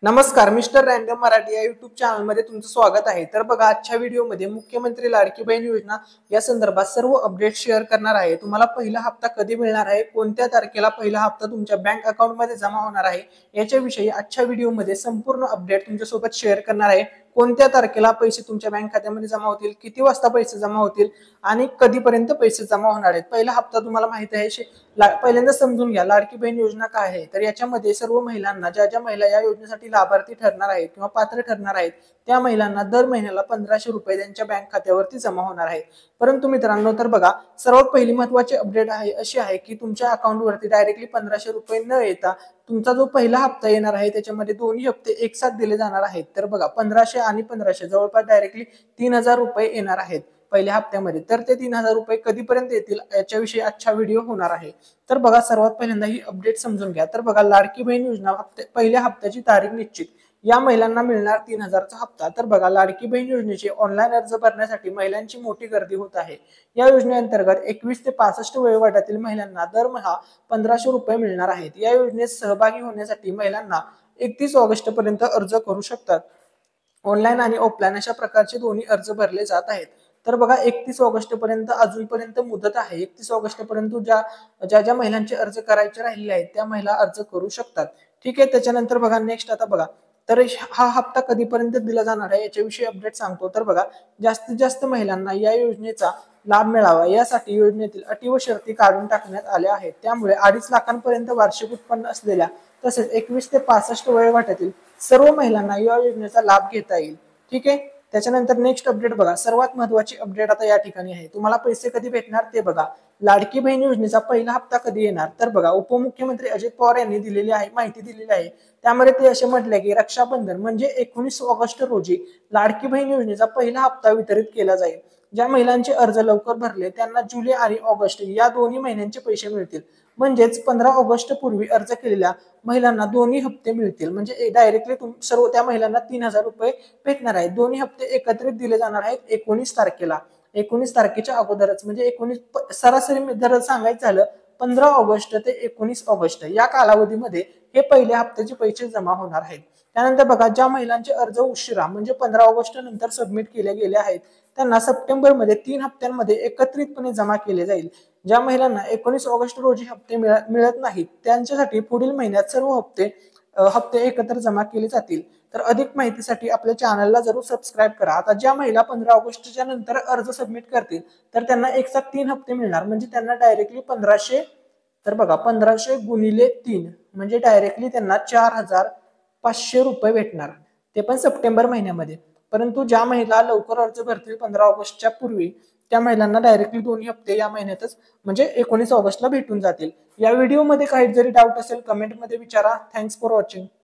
नमस्कार, mister random Marathi या YouTube चॅनलमध्ये तुमचं स्वागत आहे। तर बघा, आजच्या व्हिडिओमध्ये मुख्यमंत्री लाडकी बहीण योजना या संदर्भात सर्व अपडेट शेअर करणार आहे। तुम्हाला पहिला हप्ता कधी मिळणार आहे, कोणत्या तारखेला पहिला हप्ता तुमच्या बँक अकाउंटमध्ये जमा होणार आहे, याच्याविषयी आजच्या व्हिडिओमध्ये संपूर्ण अपडेट तुमच्यासोबत शेअर करणार आहे। कोणत्या तारखेला पैसे तुमच्या बँक खात्यामध्ये जमा होतील, किती वाजता पैसे जमा होतील आणि कधीपर्यंत पैसे जमा होणार आहेत। पहिला हप्ता तुम्हाला माहिती आहे, पहिल्यांदा समजून घ्या लाडकी बहीण योजना काय आहे। तर याच्यामध्ये सर्व महिलांना, ज्या महिला या योजनेसाठी लाभार्थी ठरणार आहेत किंवा पात्र ठरणार आहेत, त्या महिलांना दर महिन्याला 1500 रुपये त्यांच्या बँक खात्यावरती जमा होणार आहेत। परंतु मित्रांनो, तर बघा, सर्वात पहिली महत्त्वाची अपडेट आहे अशी आहे की तुमच्या अकाउंटवरती डायरेक्टली 1500 रुपये न येता तुमचा जो पहिला हप्ता येणार आहे त्याच्यामध्ये दोन्ही हप्ते एकसाथ दिले जाणार आहेत। तर बघा, 1500 आणि 1500 जवळपास डायरेक्टली 3000 रुपये येणार आहेत पहिल्या हप्त्यामध्ये। तर ते 3000 रुपये कधीपर्यंत येतील याच्याविषयी आजचा व्हिडिओ होणार आहे। तर बघा, सर्वात पहिल्यांदा ही अपडेट समजून घ्या। तर बघा, लाडकी बहीण योजना पहिल्या हप्त्याची तारीख निश्चित, या महिलांना मिळणार 3000चा हप्ता। तर बघा, लाडकी बहीण योजनेचे ऑनलाईन अर्ज भरण्यासाठी महिलांची मोठी गर्दी होत आहे। या योजनेअंतर्गत 21 ते 65 वयोगटातील महिलांना दरमहा 1500 रुपये मिळणार आहेत। या योजनेत सहभागी होण्यासाठी महिलांना 31 ऑगस्ट पर्यंत अर्ज करू शकतात। ऑनलाईन आणि ऑफलाईन अशा प्रकारचे दोन्ही अर्ज भरले जात आहेत। तर बघा, 31 ऑगस्ट पर्यंत अजूनपर्यंत मुदत आहे। 31 ऑगस्ट पर्यंत ज्या महिलांचे अर्ज करायचे राहिले आहेत त्या महिला अर्ज करू शकतात। ठीक आहे, त्याच्यानंतर बघा, नेक्स्ट आता बघा, तर हा हप्ता कधीपर्यंत दिला जाणार आहे याच्याविषयी अपडेट सांगतो। तर बघा, जास्तीत जास्त महिलांना या योजनेचा लाभ मिळावा यासाठी योजनेतील अटी व शर्ती काढून टाकण्यात आल्या आहेत। त्यामुळे 2.5 लाखांपर्यंत वार्षिक उत्पन्न असलेल्या तसेच 21 ते 65 वयोगटातील सर्व महिलांना या योजनेचा लाभ घेता येईल। ठीक आहे, त्याच्यानंतर नेक्स्ट अपडेट बघा, सर्वात महत्त्वाची अपडेट आता या ठिकाणी आहे। तुम्हाला पैसे कधी भेटणार ते बघा, लाडकी बहीण योजनेचा पहिला हप्ता कधी येणार। तर बघा, उपमुख्यमंत्री अजित पवार यांनी माहिती दिलेली आहे। त्यामध्ये ते असे म्हटले की रक्षाबंधन म्हणजे 19 ऑगस्ट रोजी लाडकी बहीण योजनेचा पहिला हप्ता वितरित केला जाईल। ज्या महिलांचे अर्ज लवकर भरले त्यांना जुलै आणि ऑगस्ट या दोन्ही महिन्यांचे पैसे मिळतील। म्हणजेच 15 ऑगस्ट पूर्वी अर्ज केलेल्या महिलांना दोन्ही हप्ते मिळतील। म्हणजे डायरेक्टली सर्व त्या महिलांना 3000 रुपये भेटणार आहेत। दोन्ही हप्ते एकत्रित दिले जाणार आहेत 19 तारखेला। 19 तारखेच्या अगोदरच, म्हणजे 19 सरासरी जर सांगायचं झालं 15 ऑगस्ट ते 19 ऑगस्ट या कालावधीमध्ये हे पहिल्या हप्त्याचे पैसे जमा होणार आहेत। त्यानंतर बघा, ज्या महिलांचे अर्ज उशिरा म्हणजे 15 ऑगस्ट नंतर सबमिट केले गेले आहेत त्यांना सप्टेंबर मध्ये 3 हप्त्यांमध्ये एकत्रितपणे जमा केले जाईल। ज्या महिलांना 19 ऑगस्ट रोजी हप्ते मिळत नाहीत त्यांच्यासाठी पुढील महिन्यात सर्व हप्ते एकत्र जमा केले जातील। तर अधिक माहितीसाठी आपल्या चॅनलला जरूर सबस्क्राईब करा। आता ज्या महिला 15 ऑगस्टच्या नंतर अर्ज सबमिट करतील तर त्यांना एकसाथ 3 हप्ते मिळणार, म्हणजे त्यांना डायरेक्टली 1500, तर बघा 1500 गुणिले 3 म्हणजे डायरेक्टली त्यांना 4500 रुपये भेटणार, ते पण सप्टेंबर महिन्यामध्ये। परंतु ज्या महिला लवकर अर्ज भरतील 15 ऑगस्टच्या पूर्वी त्या महिलांना डायरेक्टली दोन्ही हप्ते या महिन्यातच म्हणजे 19 ऑगस्टला भेटून जातील। या व्हिडिओमध्ये काही जरी डाऊट असेल कमेंटमध्ये विचारा। Thanks for watching.